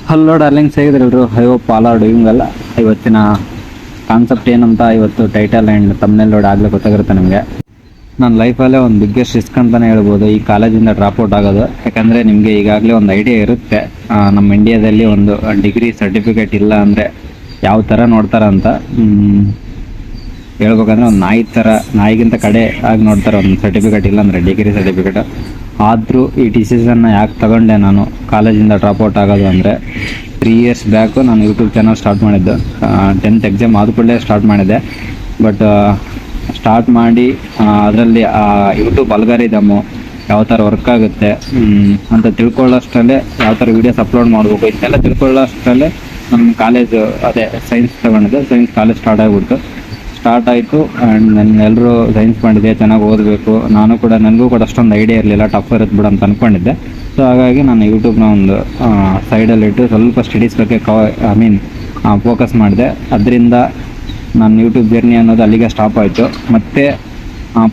Hello darlings, ಹೇಗಿದ್ರೆಲ್ಲರೂ? I hope all are doing well. ಇವತ್ತಿನ concept ಏನಂತ ಇವತ್ತು ಟೈಟಲ್ ಆ್ಯಂಡ್ ತಮ್ನೆಲ್ ನೋಡಿ ಆಗಲೇ ಗೊತ್ತಾಗಿರುತ್ತೆ ನಿಮಗೆ. ನನ್ನ ಲೈಫಲ್ಲೇ ಒಂದು ಬಿಗ್ಗೆಸ್ಟ್ ರಿಸ್ಕ್ ಅಂತಲೇ ಹೇಳ್ಬೋದು ಈ ಕಾಲೇಜಿಂದ ಡ್ರಾಪ್ಔಟ್ ಆಗೋದು. ಯಾಕಂದರೆ ನಿಮಗೆ ಈಗಾಗಲೇ ಒಂದು ಐಡಿಯಾ ಇರುತ್ತೆ, ನಮ್ಮ ಇಂಡಿಯಾದಲ್ಲಿ ಒಂದು ಡಿಗ್ರಿ ಸರ್ಟಿಫಿಕೇಟ್ ಇಲ್ಲ ಅಂದರೆ ಯಾವ ಥರ ನೋಡ್ತಾರಂತ. ಹೇಳ್ಬೇಕಂದ್ರೆ ಒಂದು ನಾಯಿಗಿಂತ ಕಡೆ ಆಗಿ ನೋಡ್ತಾರೆ ಒಂದು ಸರ್ಟಿಫಿಕೇಟ್ ಇಲ್ಲ ಅಂದರೆ, ಡಿಗ್ರಿ ಸರ್ಟಿಫಿಕೇಟ್. ಆದರೂ ಈ ಡಿಸಿಷನ್ನ ಯಾಕೆ ತಗೊಂಡೆ ನಾನು ಕಾಲೇಜಿಂದ ಡ್ರಾಪ್ಔಟ್ ಆಗೋದು ಅಂದರೆ, 3 years ಬ್ಯಾಕು ನಾನು ಯೂಟ್ಯೂಬ್ ಚಾನಲ್ ಸ್ಟಾರ್ಟ್ ಮಾಡಿದ್ದು. 10th ಎಕ್ಸಾಮ್ ಆದ ಕೂಡಲೇ ಸ್ಟಾರ್ಟ್ ಮಾಡಿದ್ದೆ. ಬಟ್ ಸ್ಟಾರ್ಟ್ ಮಾಡಿ ಅದರಲ್ಲಿ ಯೂಟ್ಯೂಬ್ ಅಲ್ಗಾರಿದಮ್ಮು ಯಾವ ಥರ ವರ್ಕ್ ಆಗುತ್ತೆ ಅಂತ ತಿಳ್ಕೊಳ್ಳೋಷ್ಟರಲ್ಲೇ, ಯಾವ ಥರ ವೀಡಿಯೋಸ್ ಅಪ್ಲೋಡ್ ಮಾಡಬೇಕು ಇದನ್ನೆಲ್ಲ ತಿಳ್ಕೊಳ್ಳೋಷ್ಟರಲ್ಲೇ ನಮ್ಮ ಕಾಲೇಜು ಅದೇ ಸೈನ್ಸ್ ತಗೊಂಡಿದ್ದೆ. ಸೈನ್ಸ್ ಕಾಲೇಜ್ ಸ್ಟಾರ್ಟ್ ಆಯಿತು. ಆ್ಯಂಡ್ ಎಲ್ಲರೂ ಸೈನ್ಸ್ ಮಾಡಿದೆ, ಚೆನ್ನಾಗಿ ಓದಬೇಕು. ನನಗೂ ಕೂಡ ಅಷ್ಟೊಂದು ಐಡಿಯಾ ಇರಲಿಲ್ಲ, ಟಫ್ ಇರುತ್ತೆ ಬಿಡು ಅಂತ ಅಂದ್ಕೊಂಡಿದ್ದೆ. ಸೊ ಹಾಗಾಗಿ ನಾನು ಯೂಟ್ಯೂಬ್ನ ಒಂದು ಸೈಡಲ್ಲಿಟ್ಟು ಸ್ವಲ್ಪ ಸ್ಟಡೀಸ್ ಬಗ್ಗೆ ಫೋಕಸ್ ಮಾಡಿದೆ. ಅದರಿಂದ ನನ್ನ ಯೂಟ್ಯೂಬ್ ಜರ್ನಿ ಅನ್ನೋದು ಅಲ್ಲಿಗೆ ಸ್ಟಾಪ್ ಆಯಿತು. ಮತ್ತು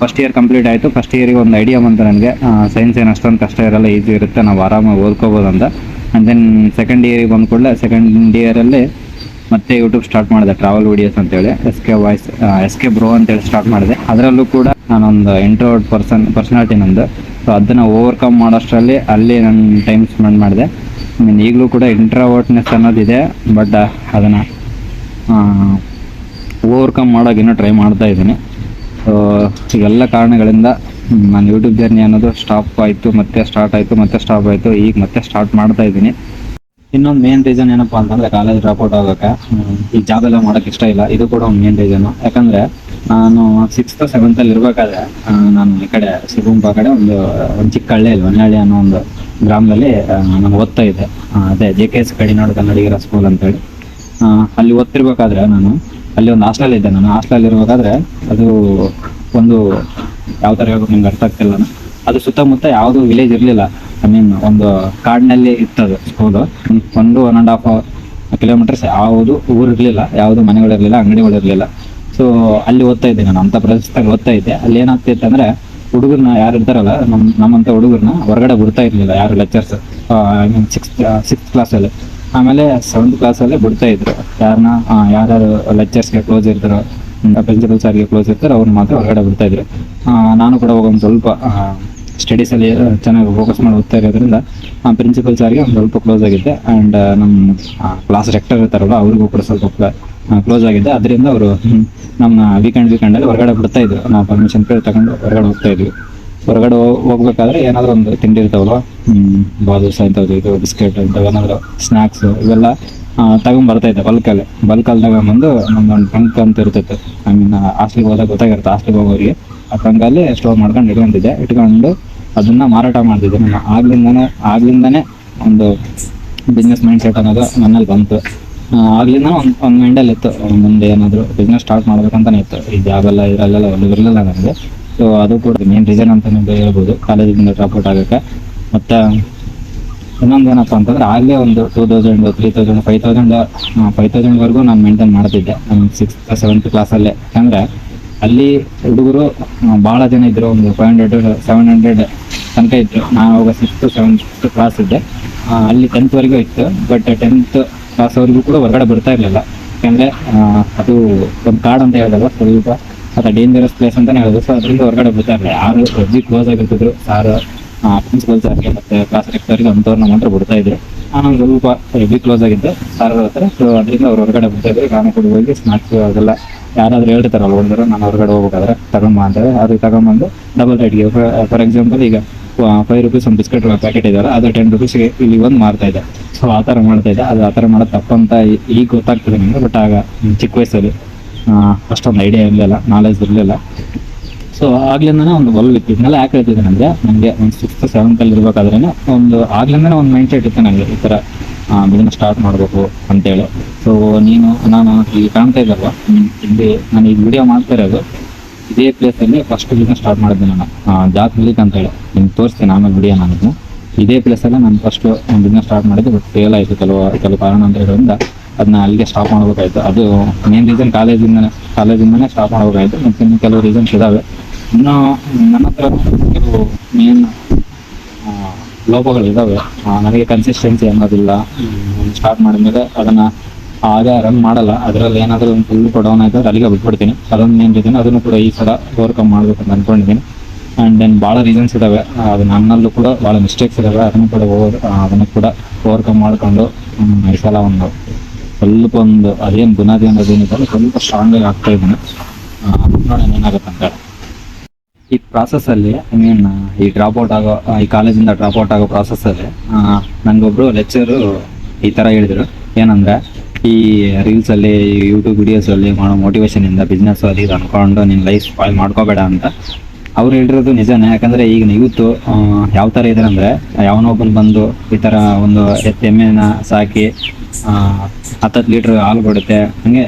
ಫಸ್ಟ್ ಇಯರ್ ಕಂಪ್ಲೀಟ್ ಆಯಿತು. ಫಸ್ಟ್ ಇಯರಿಗೆ ಒಂದು ಐಡಿಯಾ ಬಂತು ನನಗೆ, ಸೈನ್ಸ್ ಏನು ಅಷ್ಟೊಂದು ಕಷ್ಟ ಇರೋಲ್ಲ, ಈಸಿ ಇರುತ್ತೆ, ನಾವು ಆರಾಮಾಗಿ ಓದ್ಕೋಬೋದು ಅಂತ. ಆ್ಯಂಡ್ ದೆನ್ ಸೆಕೆಂಡ್ ಇಯರಿಗೆ ಬಂದ ಕೂಡಲೇ ಸೆಕೆಂಡ್ ಇಯರಲ್ಲಿ ಮತ್ತೆ ಯೂಟ್ಯೂಬ್ ಸ್ಟಾರ್ಟ್ ಮಾಡಿದೆ, ಟ್ರಾವೆಲ್ ವೀಡಿಯೋಸ್ ಅಂತೇಳಿ, ಎಸ್ ಕೆ ಬ್ರೋ ಅಂತೇಳಿ ಸ್ಟಾರ್ಟ್ ಮಾಡಿದೆ. ಅದರಲ್ಲೂ ಕೂಡ ನಾನೊಂದು ಇಂಟ್ರೋವರ್ಟ್ ಪರ್ಸನಾಲಿಟಿ ನಂದು. ಸೊ ಅದನ್ನು ಓವರ್ಕಮ್ ಮಾಡೋಷ್ಟರಲ್ಲಿ ಅಲ್ಲಿ ನಾನು ಟೈಮ್ ಸ್ಪೆಂಡ್ ಮಾಡಿದೆ. ಈಗಲೂ ಕೂಡ ಇಂಟ್ರೋವರ್ಟ್ನೆಸ್ ಅನ್ನೋದಿದೆ, ಬಟ್ ಅದನ್ನು ಓವರ್ಕಮ್ ಮಾಡೋಕೆ ಇನ್ನೂ ಟ್ರೈ ಮಾಡ್ತಾ ಇದ್ದೀನಿ. ಸೊ ಇವೆಲ್ಲ ಕಾರಣಗಳಿಂದ ನಾನು ಯೂಟ್ಯೂಬ್ ಜರ್ನಿ ಅನ್ನೋದು ಸ್ಟಾಪ್ ಆಯಿತು, ಮತ್ತೆ ಸ್ಟಾರ್ಟ್ ಆಯಿತು, ಮತ್ತೆ ಸ್ಟಾಪ್ ಆಯಿತು. ಈಗ ಮತ್ತೆ ಸ್ಟಾರ್ಟ್ ಮಾಡ್ತಾ ಇದ್ದೀನಿ. ಇನ್ನೊಂದು ಮೇನ್ ರೀಸನ್ ಏನಪ್ಪ ಅಂತಂದರೆ, ಕಾಲೇಜ್ ಡ್ರಾಪ್ಔಟ್ ಆಗೋಕ್ಕೆ ಈ ಜಾಬ್ ಎಲ್ಲ ಮಾಡೋಕ್ಕೆ ಇಷ್ಟ ಇಲ್ಲ. ಇದು ಕೂಡ ಒಂದು ಮೇನ್ ರೀಸನು. ಯಾಕಂದರೆ ನಾನು 6th 7th ಇರಬೇಕಾದ್ರೆ ನಾನು ಈ ಕಡೆ ಸಿಗುಂಪ ಕಡೆ ಒಂದು ಚಿಕ್ಕ ಹಳ್ಳಿಯಲ್ಲಿ ಹೊನ್ನಳ್ಳಿ ಅನ್ನೋ ಒಂದು ಗ್ರಾಮದಲ್ಲಿ ನಾನು ಓದ್ತಾ ಇದ್ದೆ. ಅದೇ JKS ಕಡಿನಾಡು ಕನ್ನಡಿಗರ ಸ್ಕೂಲ್ ಅಂತೇಳಿ. ಅಲ್ಲಿ ಓದ್ತಿರ್ಬೇಕಾದ್ರೆ ನಾನು ಅಲ್ಲಿ ಒಂದು ಹಾಸ್ಟೆಲ್ ಇದ್ದೆ. ನಾನು ಹಾಸ್ಟೆಲ್ ಇರಬೇಕಾದ್ರೆ ಅದು ಒಂದು ಯಾವ ಥರ ಹೇಳ್ಬೇಕು ನಿಮ್ಗೆ ಅರ್ಥ ಆಗ್ತಿಲ್ಲ. ಅದು ಸುತ್ತಮುತ್ತ ಯಾವುದೂ ವಿಲೇಜ್ ಇರಲಿಲ್ಲ. ಒಂದು ಕಾಡಿನಲ್ಲಿ ಇತ್ತದು ಸ್ಕೂಲು. 1.5 kilometers ಯಾವುದು ಊರು ಇರಲಿಲ್ಲ, ಯಾವುದು ಮನೆಗಳಿರಲಿಲ್ಲ, ಅಂಗಡಿಗಳಿರಲಿಲ್ಲ. ಸೊ ಅಲ್ಲಿ ಓದ್ತಾ ಇದ್ದೆ ನಾನು, ಅಂಥ ಪ್ರದೇಶದಾಗ ಓದ್ತಾ ಇದ್ದೆ. ಅಲ್ಲಿ ಏನಾಗ್ತಿತ್ತು ಅಂದರೆ, ಹುಡುಗರನ್ನ ಯಾರು ಇರ್ತಾರಲ್ಲ, ನಮ್ಮಂಥ ಹುಡುಗರನ್ನ ಹೊರಗಡೆ ಬಿಡ್ತಾ ಇರಲಿಲ್ಲ ಯಾರು ಲೆಕ್ಚರ್ಸ್. ಸಿಕ್ಸ್ತ್ ಕ್ಲಾಸಲ್ಲಿ, ಆಮೇಲೆ 7th ಕ್ಲಾಸಲ್ಲೇ ಬಿಡ್ತಾ ಇದ್ರು. ಯಾರು ಲೆಕ್ಚರ್ಸ್ಗೆ ಕ್ಲೋಸ್ ಇರ್ತಾರೋ, ಪ್ರಿನ್ಸಿಪಲ್ ಸರ್ಗೆ ಕ್ಲೋಸ್ ಇರ್ತಾರೋ ಅವ್ರನ್ನ ಮಾತ್ರ ಹೊರಗಡೆ ಬಿಡ್ತಾ ಇದ್ರು. ನಾನು ಕೂಡ ಒಂದು ಸ್ವಲ್ಪ ಸ್ಟಡೀಸಲ್ಲಿ ಚೆನ್ನಾಗಿ ಫೋಕಸ್ ಮಾಡಿ ಓದ್ತಾ ಇರೋದ್ರಿಂದ ಪ್ರಿನ್ಸಿಪಲ್ ಸರ್ಗೆ ಒಂದು ಸ್ವಲ್ಪ ಕ್ಲೋಸ್ ಆಗಿದ್ದೆ. ಆ್ಯಂಡ್ ನಮ್ಮ ಕ್ಲಾಸ್ ರೆಕ್ಟರ್ ಇರ್ತಾರಲ್ಲ ಅವ್ರಿಗೂ ಕೂಡ ಸ್ವಲ್ಪ ಕ್ಲೋಸ್ ಆಗಿದ್ದೆ. ಅದರಿಂದ ಅವರು ನಮ್ಮ ವೀಕೆಂಡಲ್ಲಿ ಹೊರಗಡೆ ಬಿಡ್ತಾ ಇದ್ರು. ನಾವು ಪರ್ಮಿಷನ್ ತಗೊಂಡು ಹೊರಗಡೆ ಹೋಗ್ತಾ ಇದ್ವಿ. ಹೊರಗಡೆ ಹೋಗ್ಬೇಕಾದ್ರೆ ಏನಾದರೂ ಒಂದು ತಿಂಡಿ ಇರ್ತಾವಲ್ಲ, ಬಾದುಸ ಇಂಥದ್ದು, ಇದು ಬಿಸ್ಕೆಟ್ ಇಂಥವು ಏನಾದರೂ ಸ್ನ್ಯಾಕ್ಸು ಇವೆಲ್ಲ ತಗೊಂಡ್ಬರ್ತಾ ಇದ್ದೆ. ಬಲ್ಕಲ್ಲಿ ತಗೊಂಡ್ಬಂದು ನಮ್ದೊಂದು ಟ್ರಂಕ್ ಅಂತ ಇರ್ತಿತ್ತು. ಹಾಸ್ಟ್ಲಿಗೆ ಹೋದಾಗ ಗೊತ್ತಾಗಿರುತ್ತೆ, ಹಾಸ್ಟ್ಲಿಗೆ ಹೋಗೋರಿಗೆ ಆ ಟ್ರಂಕಲ್ಲಿ ಸ್ಟೋರ್ ಮಾಡ್ಕೊಂಡು ಇಟ್ಕೊಂಡು ಅದನ್ನು ಮಾರಾಟ ಮಾಡ್ತಿದ್ದೆ. ನಾನು ಆಗ್ಲಿಂದನೇ ಒಂದು ಬಿಸ್ನೆಸ್ ಮೈಂಡ್ ಸೆಟ್ ಅನ್ನೋದು ನನ್ನಲ್ಲಿ ಬಂತು. ಆಗ್ಲಿಂದ ಒಂದು ಮೈಂಡಲ್ಲಿ ಇತ್ತು, ಮುಂದೆ ಏನಾದರೂ ಬಿಸ್ನೆಸ್ ಸ್ಟಾರ್ಟ್ ಮಾಡ್ಬೇಕಂತಾನೆ ಇತ್ತು. ಈ ಜಾಬೆಲ್ಲ ಇದರಲ್ಲೆಲ್ಲ ಇರಲಿಲ್ಲ ನನಗೆ. ಸೊ ಅದು ಕೂಡ ಮೇನ್ ರೀಸನ್ ಅಂತಲೇ ಹೇಳ್ಬೋದು ಕಾಲೇಜಿಂದ ಡ್ರಾಪ್ಔಟ್ ಆಗೋಕ್ಕೆ. ಮತ್ತು ಇನ್ನೊಂದು ಏನಪ್ಪ ಅಂತಂದರೆ, ಆಗಲೇ ಒಂದು 2000, 3000, 5000ವರೆಗೂ ನಾನು ಮೇಂಟೈನ್ ಮಾಡ್ತಿದ್ದೆ ನಾನು 6th 7th ಕ್ಲಾಸಲ್ಲೇ. ಯಾಕಂದರೆ ಅಲ್ಲಿ ಹುಡುಗರು ಭಾಳ ಜನ ಇದ್ದರು, ಒಂದು 500 700 ತನಕ ಇದ್ದರು. ನಾನು ಅವಾಗ 6th 7th ಕ್ಲಾಸ್ ಇದ್ದೆ. ಅಲ್ಲಿ 10th ವರೆಗೂ ಇತ್ತು. ಬಟ್ 10th ಕ್ಲಾಸ್ವರೆಗೂ ಕೂಡ ಹೊರಗಡೆ ಬರ್ತಾ ಇರಲಿಲ್ಲ. ಯಾಕೆಂದರೆ ಅದು ಒಂದು ಕಾರ್ಡ್ ಅಂತ ಹೇಳಿದಲ್ಲ, ಸ್ವಲ್ಪ ಅದು ಡೇಂಜರಸ್ ಪ್ಲೇಸ್ ಅಂತಲೇ ಹೇಳೋದು. ಸೊ ಅದರಿಂದ ಹೊರಗಡೆ ಬರ್ತಾ ಇರಲಿಲ್ಲ. ಯಾರು ಅಜ್ಜಿ ಕ್ಲೋಸ್ ಆಗಿರ್ತಿದ್ರು, ಸಾರು ಪ್ರಿನ್ಸಿಪಲ್ ಸರ್ಗೆ ಮತ್ತು ಕ್ಲಾಸ್ ರೆಕ್ಟರ್ಗೆ ಅಂಥವ್ರನ್ನ ಮಾತ್ರ ಬಿಡ್ತಾ ಇದ್ರು. ನಾನು ಸ್ವಲ್ಪ ಹೆವಿ ಕ್ಲೋಸ್ ಆಗಿದ್ದೆ ಸಾರ್ ಹತ್ರ. ಸೊ ಅದರಿಂದ ಅವ್ರು ಹೊರಗಡೆ ಬರ್ತಾ ಇದ್ರು. ನಾನು ಕೂಡ ಹೋಗಿ ಸ್ನ್ಯಾಕ್ಸು ಅದೆಲ್ಲ ಯಾರಾದರೂ ಹೇಳ್ತಾರಲ್ಲ ಒಂದರು, ನಾನು ಹೊರಗಡೆ ಹೋಗ್ಬೇಕಾದ್ರೆ ತಗೊಂಬ ಅಂತೇಳಿ ಅದು ತಗೊಂಬಂದು ಡಬಲ್ ರೇಟ್ಗೆ, ಫಾರ್ ಎಕ್ಸಾಂಪಲ್ ಈಗ 5 rupees ಒಂದು ಬಿಸ್ಕೆಟ್ ಪ್ಯಾಕೆಟ್ ಇದೆಯಲ್ಲ, ಅದು 10 rupeesಗೆ ಇಲ್ಲಿ ಒಂದು ಮಾರ್ತಾ ಇದೆ. ಸೊ ಆ ಥರ ಮಾಡ್ತಾ ಇದ್ದೆ. ಅದು ಆ ಥರ ಮಾಡೋದು ತಪ್ಪಂತ ಈಗ ಗೊತ್ತಾಗ್ತದೆ ನನಗೆ. ಬಟ್ ಆಗ ಚಿಕ್ಕ ವಯಸ್ಸಲ್ಲಿ ಅಷ್ಟೊಂದು ಐಡಿಯಾ ಇರಲಿಲ್ಲ, ನಾಲೆಜ್ ಇರಲಿಲ್ಲ. ಸೊ ಆಗ್ಲಿಂದನೇ ಒಂದು ಒಲವಿತ್ತು. ಇದನ್ನೆಲ್ಲ ಯಾಕೆ ಹೇಳ್ತಿದ್ದೆ ಅಂದರೆ, ನನಗೆ ಒಂದು 6th 7th ಇರಬೇಕಾದ್ರೇ ಆಗ್ಲಿಂದನೇ ಒಂದು ಮೈಂಡ್ ಸೆಟ್ ಇತ್ತು ನನಗೆ, ಈ ಥರ ಬಿಸ್ನೆಸ್ ಸ್ಟಾರ್ಟ್ ಮಾಡಬೇಕು ಅಂತೇಳಿ. ಸೊ ನಾನು ಈಗ ಕಾಣ್ತಾ ಇದ್ದಲ್ವ, ಇಲ್ಲಿ ನಾನು ಈಗ ವಿಡಿಯೋ ಮಾಡ್ತಾ ಇರೋದು ಇದೇ ಪ್ಲೇಸಲ್ಲಿ ಫಸ್ಟ್ ಬಿಸ್ನೆಸ್ ಸ್ಟಾರ್ಟ್ ಮಾಡಿದ್ದೆ ನಾನು, ಜಾಕ್ ಮಿಲ್ಕ್ ಅಂತೇಳಿ. ನಿಮ್ಗೆ ತೋರಿಸ್ತೀನಿ ಆಮೇಲೆ ವಿಡಿಯೋ. ನಾನು ಇದೇ ಪ್ಲೇಸಲ್ಲೇ ನಾನು ಫಸ್ಟು ಬಿಸ್ನೆಸ್ ಸ್ಟಾರ್ಟ್ ಮಾಡಿದ್ದು. ಬಟ್ ಫೇಲ್ ಆಯಿತು ಕೆಲವು ಕಾರಣ ಅಂತ ಹೇಳೋದ್ರಿಂದ ಅದನ್ನ ಅಲ್ಲಿಗೆ ಸ್ಟಾಪ್ ಮಾಡಬೇಕಾಯ್ತು. ಅದು ಮೇನ್ ರೀಸನ್ ಕಾಲೇಜಿಂದನೇ ಸ್ಟಾಪ್ ಮಾಡಬೇಕಾಯ್ತು. ಮತ್ತು ಇನ್ನು ಕೆಲವು ರೀಸನ್ಸ್ ಇದ್ದಾವೆ. ಇನ್ನು ನನ್ನ ಹತ್ರ ಕೆಲವು ಮೇನ್ ಲೋಪಗಳು ಇದ್ದಾವೆ. ನನಗೆ ಕನ್ಸಿಸ್ಟೆನ್ಸಿ ಅನ್ನೋದಿಲ್ಲ. ಸ್ಟಾರ್ಟ್ ಮಾಡಿದ್ಮೇಲೆ ಅದನ್ನು ಆಗ ರನ್ ಮಾಡಲ್ಲ. ಅದರಲ್ಲಿ ಏನಾದರೂ ಒಂದು ಫುಲ್ ಡೌನ್ ಆಯಿತು ಅಲ್ಲಿಗೆ ಬಿಟ್ಬಿಡ್ತೀನಿ. ಅದೊಂದು ಏನು ರೀಸನ್, ಅದನ್ನು ಕೂಡ ಈ ಸಲ ಓವರ್ಕಮ್ ಮಾಡಬೇಕು ಅಂತ ಅಂದ್ಕೊಂಡಿದ್ದೀನಿ. ಆ್ಯಂಡ್ ದೆನ್ ಭಾಳ ರೀಸನ್ಸ್ ಇದ್ದಾವೆ, ಅದು ನನ್ನಲ್ಲೂ ಕೂಡ ಭಾಳ ಮಿಸ್ಟೇಕ್ಸ್ ಇದ್ದಾವೆ. ಅದನ್ನು ಕೂಡ ಓವರ್ಕಮ್ ಮಾಡಿಕೊಂಡು ಈ ಸಲ ಸ್ವಲ್ಪ ಅದೇನು ಬುನಾದಿ ಅನ್ನೋದೇನಿದೆ ಸ್ವಲ್ಪ ಸ್ಟ್ರಾಂಗಾಗಿ ಆಗ್ತಾ ಇದ್ದೀನಿ. ನೋಡೋಣ ಏನಾಗುತ್ತೆ ಅಂತ. ಈ ಪ್ರಾಸೆಸ್ಸಲ್ಲಿ ಈ ಡ್ರಾಪ್ಔಟ್ ಆಗೋ, ಈ ಕಾಲೇಜಿಂದ ಡ್ರಾಪ್ಔಟ್ ಆಗೋ ಪ್ರಾಸೆಸ್ಸಲ್ಲಿ ನನಗೊಬ್ಬರು ಲೆಕ್ಚರು ಈ ಥರ ಹೇಳಿದರು. ಏನಂದರೆ, ಈ ರೀಲ್ಸಲ್ಲಿ, ಯೂಟ್ಯೂಬ್ ವಿಡಿಯೋಸಲ್ಲಿ ಮಾಡೋ ಮೋಟಿವೇಶನಿಂದ ಬಿಸ್ನೆಸ್ ಅದು ಇದು ಅಂದ್ಕೊಂಡು ನಿನ್ನ ಲೈಫ್ ಸ್ಪಾಯ್ಲ್ ಮಾಡ್ಕೋಬೇಡ ಅಂತ. ಅವ್ರು ಹೇಳಿರೋದು ನಿಜನೇ. ಯಾಕಂದರೆ ಈಗಿನ ಯೂತು ಯಾವ ಥರ ಇದ್ದಾರೆ ಅಂದರೆ, ಯಾವನೊಬ್ಬನು ಬಂದು ಈ ಥರ ಒಂದು ಎಮ್ಮೆನ ಸಾಕಿ 10 ಲೀಟ್ರ್ ಹಾಲು ಕೊಡುತ್ತೆ, ಹಾಗೆ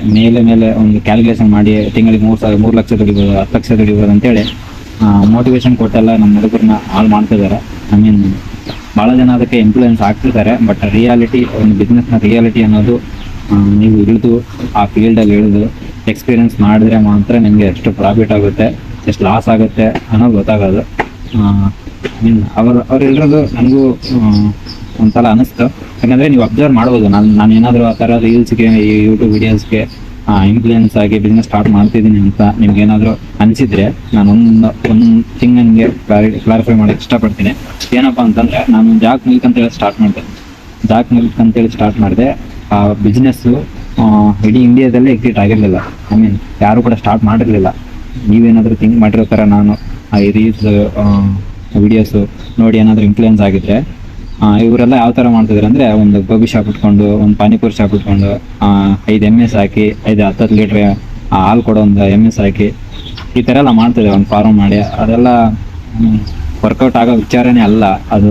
ಮೇಲೆ ಒಂದು ಕ್ಯಾಲ್ಕುಲೇಷನ್ ಮಾಡಿ ತಿಂಗಳಿಗೆ 3 ಲಕ್ಷ ದುಡಿಬೋದು, 10 ಲಕ್ಷ ದುಡಿಬೋದು ಅಂತೇಳಿ ಮೋಟಿವೇಶನ್ ಕೊಟ್ಟೆಲ್ಲ ನಮ್ಮ ಹುಡುಗರನ್ನ ಹಾಳು ಮಾಡ್ತಿದ್ದಾರೆ. ಭಾಳ ಜನ ಅದಕ್ಕೆ ಇನ್ಫ್ಲೂಯೆನ್ಸ್ ಆಗ್ತಿದ್ದಾರೆ. ಬಟ್ ರಿಯಾಲಿಟಿ, ಒಂದು ಬಿಸ್ನೆಸ್ನ ರಿಯಾಲಿಟಿ ಅನ್ನೋದು ನೀವು ಇಳಿದು ಆ ಫೀಲ್ಡಲ್ಲಿ ಇಳಿದು ಎಕ್ಸ್ಪೀರಿಯೆನ್ಸ್ ಮಾಡಿದ್ರೆ ಮಾತ್ರ ನಿಮಗೆ ಎಷ್ಟು ಪ್ರಾಫಿಟ್ ಆಗುತ್ತೆ, ಎಷ್ಟು ಲಾಸ್ ಆಗುತ್ತೆ ಅನ್ನೋದು ಗೊತ್ತಾಗೋದು. ಅವ್ರು ಹೇಳಿರೋದು ನನಗೂ ಒಂದ್ಸಲ ಅನ್ನಿಸ್ತು. ಯಾಕಂದರೆ ನೀವು ಅಬ್ಸರ್ವ್ ಮಾಡ್ಬೋದು, ನಾನು ಏನಾದರೂ ಆ ಥರ ರೀಲ್ಸ್ಗೆ, ಈ ಯೂಟ್ಯೂಬ್ ವಿಡಿಯೋಸ್ಗೆ ಇನ್ಫ್ಲೂಯೆನ್ಸ್ ಆಗಿ ಬಿಸ್ನೆಸ್ ಸ್ಟಾರ್ಟ್ ಮಾಡ್ತಿದ್ದೀನಿ ಅಂತ ನಿಮ್ಗೇನಾದರೂ ಅನಿಸಿದರೆ, ನಾನು ಒಂದು ಥಿಂಗ್ ನನಗೆ ಕ್ಲಾರಿಫೈ ಮಾಡೋಕ್ಕೆ ಇಷ್ಟಪಡ್ತೀನಿ. ಏನಪ್ಪ ಅಂತಂದರೆ, ನಾನು ಜಾಕ್ ಮಿಲ್ಕ್ ಅಂತೇಳಿ ಸ್ಟಾರ್ಟ್ ಮಾಡಿದೆ. ಆ ಬಿಸ್ನೆಸ್ಸು ಇಡೀ ಇಂಡಿಯಾದಲ್ಲೇ ಎಕ್ಸಿಟ್ ಆಗಿರಲಿಲ್ಲ. ಯಾರು ಕೂಡ ಸ್ಟಾರ್ಟ್ ಮಾಡಿರಲಿಲ್ಲ. ನೀವೇನಾದರೂ ಥಿಂಕ್ ಮಾಡಿರೋ ಥರ ನಾನು ಈ ರೀಲ್ಸ್ ವಿಡಿಯೋಸು ನೋಡಿ ಏನಾದರೂ ಇನ್ಫ್ಲೂಯೆನ್ಸ್ ಆಗಿದ್ರೆ, ಇವರೆಲ್ಲ ಯಾವ ಥರ ಮಾಡ್ತಿದ್ದಾರೆ ಅಂದರೆ, ಒಂದು ಗೋಬಿ ಶಾಪ್ ಇಟ್ಕೊಂಡು, ಒಂದು ಪಾನಿಪುರಿ ಶಾಪ್ ಇಟ್ಕೊಂಡು 5 ಎಮ್ಮೆ ಸಾಕಿ 10 ಲೀಟ್ರ್ ಹಾಲು ಕೊಡೋ ಒಂದು ಎಮ್ಮೆ ಸಾಕಿ ಈ ಥರ ಎಲ್ಲ ಮಾಡ್ತಿದ್ದಾರೆ, ಒಂದು ಫಾರ್ಮ್ ಮಾಡಿ. ಅದೆಲ್ಲ ವರ್ಕೌಟ್ ಆಗೋ ವಿಚಾರನೇ ಅಲ್ಲ. ಅದು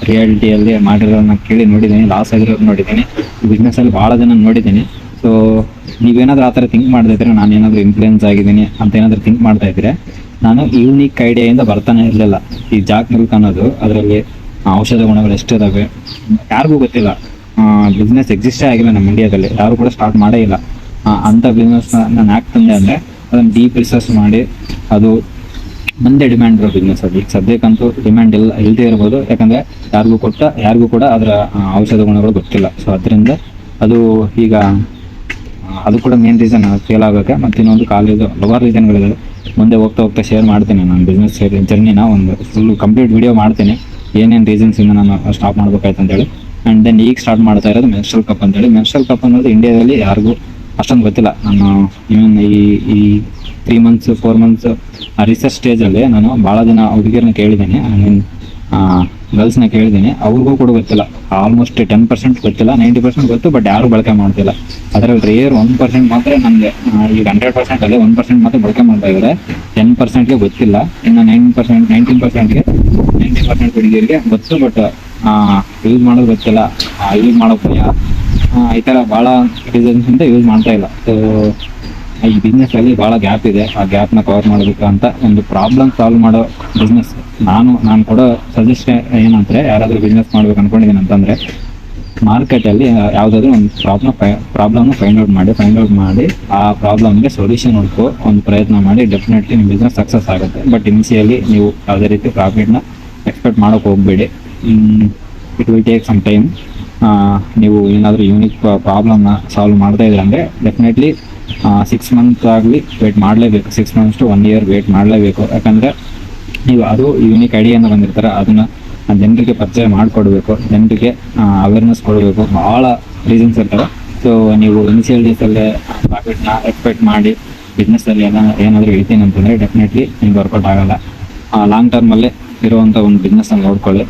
ರಿಯಾಲಿಟಿಯಲ್ಲಿ ಮಾಡಿರೋದನ್ನ ಕೇಳಿ ನೋಡಿದ್ದೀನಿ, ಲಾಸ್ ಆಗಿರೋದು ನೋಡಿದ್ದೀನಿ, ಬಿಸ್ನೆಸ್ಸಲ್ಲಿ ಭಾಳ ಜನ ನೋಡಿದ್ದೀನಿ. ಸೊ ನೀವೇನಾದರೂ ಆ ಥರ ಥಿಂಕ್ ಮಾಡ್ತಾಯಿದ್ರೆ, ನಾನು ಏನಾದರೂ ಇನ್ಫ್ಲೂಯೆನ್ಸ್ ಆಗಿದ್ದೀನಿ ಅಂತ ಏನಾದರೂ ಥಿಂಕ್ ಮಾಡ್ತಾಯಿದ್ರೆ, ನಾನು ಯೂನಿಕ್ ಐಡಿಯಾಯಿಂದ ಬರ್ತಾನೆ ಇರಲಿಲ್ಲ. ಈ ಜಾಕ್ ಮಿಲ್ಕ್ ಅನ್ನೋದು, ಅದರಲ್ಲಿ ಔಷಧ ಗುಣಗಳು ಎಷ್ಟಿದಾವೆ ಯಾರಿಗೂ ಗೊತ್ತಿಲ್ಲ. ಬಿಸ್ನೆಸ್ ಎಕ್ಸಿಸ್ಟೇ ಆಗಿಲ್ಲ ನಮ್ಮ ಇಂಡಿಯಾದಲ್ಲಿ, ಯಾರು ಕೂಡ ಸ್ಟಾರ್ಟ್ ಮಾಡೇ ಇಲ್ಲ. ಅಂಥ ಬಿಸ್ನೆಸ್ನ ನಾನು ಯಾಕೆ ತಂದೆ ಅಂದರೆ, ಅದನ್ನು ಡೀಪ್ ರಿಸರ್ಚ್ ಮಾಡಿ, ಅದು ಮುಂದೆ ಡಿಮ್ಯಾಂಡ್ ಇರೋ ಬಿಸ್ನೆಸ್. ಅದು ಈಗ ಸದ್ಯಕ್ಕಂತೂ ಡಿಮ್ಯಾಂಡ್ ಇಲ್ಲದೇ ಇರ್ಬೋದು, ಯಾಕಂದರೆ ಯಾರಿಗೂ ಕೂಡ ಅದರ ಔಷಧ ಗುಣಗಳು ಗೊತ್ತಿಲ್ಲ. ಸೊ ಅದರಿಂದ ಅದು ಈಗ ಅದು ಕೂಡ ಮೇನ್ ರೀಸನ್ ಫೇಲ್ ಆಗೋಕ್ಕೆ. ಮತ್ತು ಇನ್ನೊಂದು ಹಲವಾರು ರೀಸನ್ಗಳಿದೆ. ಮುಂದೆ ಹೋಗ್ತಾ ಶೇರ್ ಮಾಡ್ತೀನಿ ನಾನು ಬಿಸ್ನೆಸ್ ಜರ್ನಿನ, ಒಂದು ಫುಲ್ ಕಂಪ್ಲೀಟ್ ವಿಡಿಯೋ ಮಾಡ್ತೀನಿ, ಏನೇನು ರೀಸನ್ಸಿಂದ ನಾನು ಸ್ಟಾಪ್ ಮಾಡ್ಬೇಕಾಯ್ತು ಅಂತೇಳಿ. ಆ್ಯಂಡ್ ದೆನ್ ಈಗ ಸ್ಟಾರ್ಟ್ ಮಾಡ್ತಾ ಇರೋದು ಮೆನ್ಸ್ಟ್ರಲ್ ಕಪ್ ಅಂತೇಳಿ. ಮೆನ್ಸ್ಟ್ರಲ್ ಕಪ್ ಅನ್ನೋದು ಇಂಡಿಯಾದಲ್ಲಿ ಯಾರಿಗೂ ಅಷ್ಟೊಂದು ಗೊತ್ತಿಲ್ಲ. ನಾನು ಇವನ್ ಈ 3 ಮಂತ್ಸ್ 4 ಮಂತ್ಸ್ ರಿಸರ್ಚ್ ಸ್ಟೇಜಲ್ಲಿ ನಾನು ಭಾಳ ಜನ ಹುಡುಗಿಯರನ್ನ ಕೇಳಿದ್ದೀನಿ, ಗರ್ಲ್ಸ್ನ ಕೇಳಿದ್ದೀನಿ, ಅವ್ರಿಗೂ ಕೂಡ ಗೊತ್ತಿಲ್ಲ. ಆಲ್ಮೋಸ್ಟ್ 10% ಗೊತ್ತಿಲ್ಲ, 90% ಗೊತ್ತು, ಬಟ್ ಯಾರು ಬಳಕೆ ಮಾಡ್ತಿಲ್ಲ. ಅದರಲ್ಲಿ ರೇರ್ 1% ಮಾತ್ರ ನನಗೆ, ಈಗ 100% ಅಲ್ಲಿ 1% ಮಾತ್ರ ಬಳಕೆ ಮಾಡ್ತಾ ಇದ್ದಾರೆ. 10%ಗೆ ಗೊತ್ತಿಲ್ಲ. ಇನ್ನು 19%ಗೆ 90% ಹುಡುಗಿಯರಿಗೆ ಗೊತ್ತು, ಬಟ್ ಯೂಸ್ ಮಾಡೋದು ಗೊತ್ತಿಲ್ಲ, ಯೂಸ್ ಮಾಡೋ ಭಯ, ಈ ಥರ ಭಾಳ ರೀಸನ್ಸಿಂದ ಯೂಸ್ ಮಾಡ್ತಾ ಇಲ್ಲ. ಸೊ ಈ ಬಿಸ್ನೆಸ್ಸಲ್ಲಿ ಭಾಳ ಗ್ಯಾಪ್ ಇದೆ. ಆ ಗ್ಯಾಪ್ನ ಕವರ್ ಮಾಡೋದಕ್ಕೆ ಅಂತ ಒಂದು ಪ್ರಾಬ್ಲಮ್ ಸಾಲ್ವ್ ಮಾಡೋ ಬಿಸ್ನೆಸ್. ನಾನು ಕೊಡೋ ಸಜೆಷನ್ ಏನಂದರೆ, ಯಾರಾದರೂ ಬಿಸ್ನೆಸ್ ಮಾಡ್ಬೇಕು ಅಂದ್ಕೊಂಡಿದ್ದೀನಿ ಅಂತಂದರೆ, ಮಾರ್ಕೆಟಲ್ಲಿ ಯಾವುದಾದ್ರೂ ಒಂದು ಪ್ರಾಬ್ಲಮ್ನ ಫೈಂಡ್ ಔಟ್ ಮಾಡಿ ಆ ಪ್ರಾಬ್ಲಮ್ಗೆ ಸೊಲ್ಯೂಷನ್ ಹುಡುಕೋ ಒಂದು ಪ್ರಯತ್ನ ಮಾಡಿ. ಡೆಫಿನೆಟ್ಲಿ ನಿಮ್ಮ ಬಿಸ್ನೆಸ್ ಸಕ್ಸಸ್ ಆಗುತ್ತೆ. ಬಟ್ ಇನಿಷಿಯಲಿ ನೀವು ಯಾವುದೇ ರೀತಿ ಪ್ರಾಫಿಟ್ನ ಎಕ್ಸ್ಪೆಕ್ಟ್ ಮಾಡೋಕ್ಕೆ ಹೋಗಬೇಡಿ. It will take some time. ನೀವು ಏನಾದರೂ ಯೂನಿಕ್ ಪ್ರಾಬ್ಲಮ್ನ ಸಾಲ್ವ್ ಮಾಡ್ತಾ ಇದ್ರೆ ಅಂದರೆ ಡೆಫಿನೆಟ್ಲಿ 6 ಮಂತ್ಸ್ ಆಗಲಿ ವೇಟ್ ಮಾಡಲೇಬೇಕು. 6 ಮಂತ್ಸ್ to 1 year ವೇಟ್ ಮಾಡಲೇಬೇಕು. ಯಾಕಂದರೆ ನೀವು ಅದು ಯೂನಿಕ್ ಐಡಿಯಾನ ಬಂದಿರ್ತಾರೆ, ಅದನ್ನು ಜನರಿಗೆ ಪರಿಚಯ ಮಾಡಿಕೊಡ್ಬೇಕು, ಜನರಿಗೆ ಅವೇರ್ನೆಸ್ ಕೊಡಬೇಕು. ಭಾಳ ರೀಸನ್ಸ್ ಇರ್ತವೆ. ಸೊ ನೀವು ಇನಿಷಿಯಲ್ ಡೇಸಲ್ಲೇ ಪ್ರಾಫಿಟ್ನ ಎಕ್ಸ್ಪೆಕ್ಟ್ ಮಾಡಿ ಬಿಸ್ನೆಸ್ಸಲ್ಲಿ ಏನಾದರೂ ಹೇಳ್ತೀನಿ ಅಂತಂದರೆ ಡೆಫಿನೆಟ್ಲಿ ನಿಮ್ಗೆ ವರ್ಕೌಟ್ ಆಗೋಲ್ಲ. ಲಾಂಗ್ ಟರ್ಮಲ್ಲೇ ಇರುವಂಥ ಒಂದು ಬಿಸ್ನೆಸ್ಸನ್ನು ನೋಡ್ಕೊಳ್ಳಿ.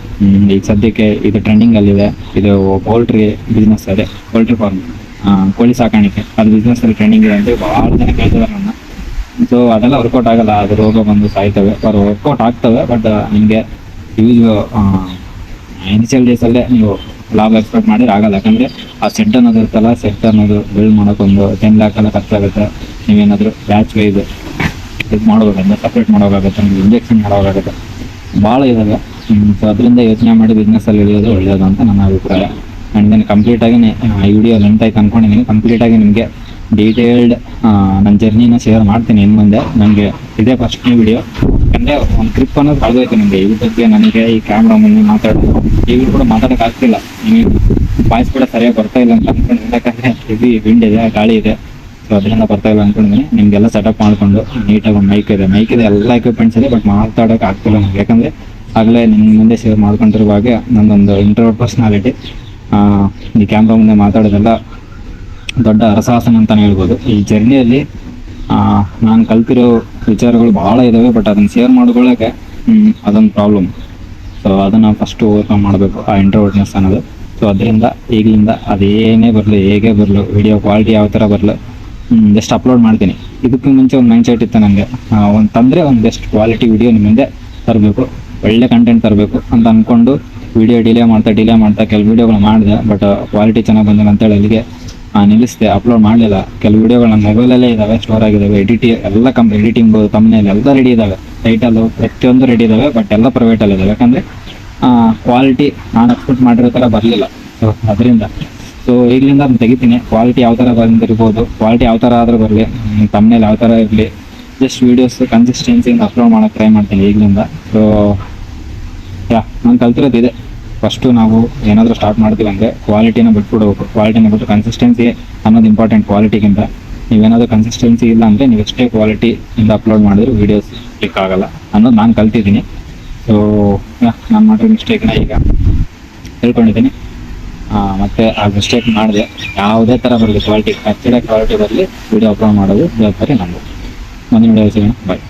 ಈಗ ಸದ್ಯಕ್ಕೆ ಇದು ಟ್ರೆಂಡಿಂಗಲ್ಲಿದೆ. ಇದು ಪೋಲ್ಟ್ರಿ ಬಿಸ್ನೆಸ್, ಅದೇ ಪೋಲ್ಟ್ರಿ ಫಾರ್ಮ್, ಕೋಳಿ ಸಾಕಾಣಿಕೆ, ಅದು ಬಿಸ್ನೆಸ್ಸಲ್ಲಿ ಟ್ರೆಂಡಿಂಗ್ ಇದೆ ಅಂತ ಭಾಳ ಜನ ಕೇಳ್ತಿದ್ದಾರೆ ನನ್ನ. ಸೊ ಅದೆಲ್ಲ ವರ್ಕೌಟ್ ಆಗಲ್ಲ, ಅದು ರೋಗ ಬಂದು ಸಾಯ್ತವೆ. ವರ್ಕೌಟ್ ಆಗ್ತವೆ, ಬಟ್ ನಿಮಗೆ ಯೂಸ್ ಇನಿಷಿಯಲ್ ಡೇಸಲ್ಲೇ ನೀವು ಲಾಭ ಎಕ್ಸ್ಪೆಕ್ಟ್ ಮಾಡಿದ್ರೆ ಆಗಲ್ಲ. ಯಾಕಂದರೆ ಆ ಸೆಟ್ ಅನ್ನೋದು ಇರ್ತಲ್ಲ, ಸೆಟ್ ಅನ್ನೋದು ಬಿಲ್ಡ್ ಮಾಡೋಕ್ಕೊಂದು 10 lakh ಎಲ್ಲ ಖರ್ಚಾಗುತ್ತೆ. ನೀವೇನಾದರೂ ಬ್ಯಾಚ್ ವೈಸ್ ಇದು ಮಾಡೋದಾಗುತ್ತೆ, ಸಪ್ರೇಟ್ ಮಾಡೋಕ್ಕಾಗುತ್ತೆ, ನಿಮ್ಗೆ ಇಂಜೆಕ್ಷನ್ ಮಾಡೋಕ್ಕಾಗುತ್ತೆ, ಭಾಳ ಇದ್ದಾವೆ. ಸೊ ಅದರಿಂದ ಯೋಚನೆ ಮಾಡಿ ಬಿಸ್ನೆಸ್ಸಲ್ಲಿ ಇಳಿಯೋದು ಒಳ್ಳೆಯದು ಅಂತ ನನ್ನ ಅಭಿಪ್ರಾಯ. ಆ್ಯಂಡ್ ದೆನ್ ಕಂಪ್ಲೀಟಾಗಿ ಈ ವಿಡಿಯೋ ಲೆಂತ್ ಆಯ್ತು ಅಂದ್ಕೊಂಡಿದ್ದೀನಿ. ಕಂಪ್ಲೀಟಾಗಿ ನಿಮಗೆ ಡೀಟೇಲ್ಡ್ ನನ್ನ ಜರ್ನಿನ ಶೇರ್ ಮಾಡ್ತೀನಿ ಇನ್ನು ಮುಂದೆ. ನನಗೆ ಇದೇ ಫಸ್ಟ್ನೇ ವಿಡಿಯೋ, ಯಾಕಂದರೆ ಒಂದು ಟ್ರಿಪ್ ಅನ್ನೋದು ಕಳೆದೋಯ್ತು ನನಗೆ ಯೂಟ್ಯೂಬ್ಗೆ. ನನಗೆ ಈ ಕ್ಯಾಮ್ರಾ ಮುಂದೆ ಮಾತಾಡೋದು ಈಗಲೂ ಕೂಡ ಮಾತಾಡೋಕೆ ಆಗ್ತಿಲ್ಲ, ವಾಯ್ಸ್ ಕೂಡ ಸರಿಯಾಗಿ ಬರ್ತಾ ಇಲ್ಲ ಅಂತ ಅಂದ್ಕೊಂಡಿದ್ದೀನಿ. ಯಾಕಂದರೆ ಹೆವಿ ವಿಂಡ್ ಇದೆ, ಗಾಳಿ ಇದೆ, ಸೊ ಅದರಿಂದ ಬರ್ತಾ ಇಲ್ಲ ಅಂದ್ಕೊಂಡಿದ್ದೀನಿ. ನಿಮಗೆಲ್ಲ ಸೆಟಪ್ ಮಾಡಿಕೊಂಡು ನೀಟಾಗಿ ಒಂದು ಮೈಕ್ ಇದೆ ಎಲ್ಲ ಎಕ್ವಿಪ್ಮೆಂಟ್ಸ್ ಇದೆ, ಬಟ್ ಮಾತಾಡೋಕೆ ಆಗ್ತಿಲ್ಲ ನನಗೆ. ಯಾಕಂದರೆ ಆಗಲೇ ನಿಮ್ಮ ಮುಂದೆ ಶೇರ್ ಮಾಡ್ಕೊಂಡಿರುವಾಗ ನನ್ನೊಂದು ಇಂಟ್ರೋವರ್ಟ್ ಪರ್ಸ್ನಾಲಿಟಿ, ಈ ಕ್ಯಾಮ್ರಾ ಮುಂದೆ ಮಾತಾಡೋದೆಲ್ಲ ದೊಡ್ಡ ಅರಸಾಹಸನ ಅಂತಲೇ ಹೇಳ್ಬೋದು. ಈ ಜರ್ನಿಯಲ್ಲಿ ನಾನು ಕಲ್ತಿರೋ ವಿಚಾರಗಳು ಭಾಳ ಇದ್ದಾವೆ, ಬಟ್ ಅದನ್ನು ಶೇರ್ ಮಾಡ್ಕೊಳ್ಳೋಕೆ ಅದೊಂದು ಪ್ರಾಬ್ಲಮ್. ಸೊ ಅದನ್ನು ಫಸ್ಟು ಓವರ್ಕಮ್ ಮಾಡಬೇಕು, ಆ ಇಂಟ್ರೋವರ್ಟ್ನೆಸ್ ಅನ್ನೋದು. ಸೊ ಅದರಿಂದ ಈಗಲಿಂದ ಅದೇನೇ ಬರಲಿ, ಹೇಗೆ ಬರಲು, ವಿಡಿಯೋ ಕ್ವಾಲಿಟಿ ಯಾವ ಥರ ಬರಲು, ಜಸ್ಟ್ ಅಪ್ಲೋಡ್ ಮಾಡ್ತೀನಿ. ಇದಕ್ಕೂ ಮುಂಚೆ ಒಂದು ಮೈಂಡ್ ಸೆಟ್ ಇತ್ತು ನನಗೆ, ಒಂದು ಬೆಸ್ಟ್ ಕ್ವಾಲಿಟಿ ವಿಡಿಯೋ ನಿಮ್ಮ ಮುಂದೆ ತರಬೇಕು, ಒಳ್ಳೆ ಕಂಟೆಂಟ್ ತರಬೇಕು ಅಂತ ಅಂದ್ಕೊಂಡು ವಿಡಿಯೋ ಡಿಲೇ ಮಾಡ್ತಾ ಕೆಲವು ವೀಡಿಯೋಗಳು ಮಾಡಿದೆ. ಬಟ್ ಕ್ವಾಲಿಟಿ ಚೆನ್ನಾಗಿ ಬಂದಿಲ್ಲ ಅಂತೇಳಿ ಅಲ್ಲಿಗೆ ನಿಲ್ಲಿಸಿದೆ, ಅಪ್ಲೋಡ್ ಮಾಡಲಿಲ್ಲ. ಕೆಲವು ವೀಡಿಯೋಗಳು ನನ್ನ ಮೊಬೈಲಲ್ಲೇ ಇದ್ದಾವೆ, ಸ್ಟೋರ್ ಆಗಿದ್ದಾವೆ. ಎಲ್ಲ ಎಡಿಟಿಂಗು ತಮ್ಮನೇಲಿ ಎಲ್ಲ ರೆಡಿ ಇದ್ದಾವೆ, ಟೈಟಲು ಪ್ರತಿಯೊಂದು ರೆಡಿ ಇದ್ದಾವೆ, ಬಟ್ ಎಲ್ಲ ಪ್ರೈವೇಟಲ್ಲಿ ಇದ್ದಾವೆ. ಯಾಕಂದರೆ ಕ್ವಾಲಿಟಿ ನಾನು ಎಕ್ಸ್ಪೆಕ್ಟ್ ಮಾಡಿರೋ ಥರ ಬರಲಿಲ್ಲ. ಸೊ ಅದರಿಂದ ಈಗಲಿಂದ ಅದನ್ನು ತೆಗಿತೀನಿ. ಕ್ವಾಲಿಟಿ ಯಾವ ಥರ ಬಂದಿರ್ಬೋದು, ಕ್ವಾಲಿಟಿ ಯಾವ ಥರ ಆದರೂ ಬರಲಿ, ತಮ್ಮನೇಲಿ ಯಾವ ಥರ ಇರಲಿ, ಜಸ್ಟ್ ವೀಡಿಯೋಸ್ ಕನ್ಸಿಸ್ಟೆನ್ಸಿಯಿಂದ ಅಪ್ಲೋಡ್ ಮಾಡೋಕ್ಕೆ ಟ್ರೈ ಮಾಡ್ತೀನಿ ಈಗಲಿಂದ. ಸೊ ನಾನು ಕಲ್ತಿರೋದು ಇದೆ. ಫಸ್ಟು ನಾವು ಏನಾದರೂ ಸ್ಟಾರ್ಟ್ ಮಾಡ್ತೀವಿ ಅಂದರೆ ಕ್ವಾಲಿಟಿನ ಬಿಟ್ಬಿಡ್ಬೇಕು. ಕ್ವಾಲಿಟಿನ ಬಿಟ್ಟು ಕನ್ಸಿಸ್ಟೆನ್ಸಿ ಅನ್ನೋದು ಇಂಪಾರ್ಟೆಂಟ್ ಕ್ವಾಲಿಟಿಗಿಂತ. ನೀವೇನಾದರೂ ಕನ್ಸಿಸ್ಟೆನ್ಸಿ ಇಲ್ಲ ಅಂದರೆ ನೀವು ಎಷ್ಟೇ ಕ್ವಾಲಿಟಿಯಿಂದ ಅಪ್ಲೋಡ್ ಮಾಡಿದ್ರು ವೀಡಿಯೋಸ್ ಕ್ಲಿಕ್ ಆಗಲ್ಲ ಅನ್ನೋದು ನಾನು ಕಲ್ತಿದ್ದೀನಿ. ಸೊ ನಾನು ಮಾಡಿರೋ ಮಿಸ್ಟೇಕ್ನ ಈಗ ಹೇಳ್ಕೊಂಡಿದ್ದೀನಿ. ಮತ್ತು ಆ ಮಿಸ್ಟೇಕ್ ಮಾಡಿದೆ, ಯಾವುದೇ ಥರ ಬರಲಿ ಕ್ವಾಲಿಟಿ, ಕಚ್ಚಿಡ ಕ್ವಾಲಿಟಿ ಬರಲಿ, ವೀಡಿಯೋ ಅಪ್ಲೋಡ್ ಮಾಡೋದು ಜವಾಬ್ದಾರಿ ನಮ್ಮದು. ಮುಂದಿನ ವಿಡಿಯೋ ಸಿಗೋಣ, ಬಾಯ್.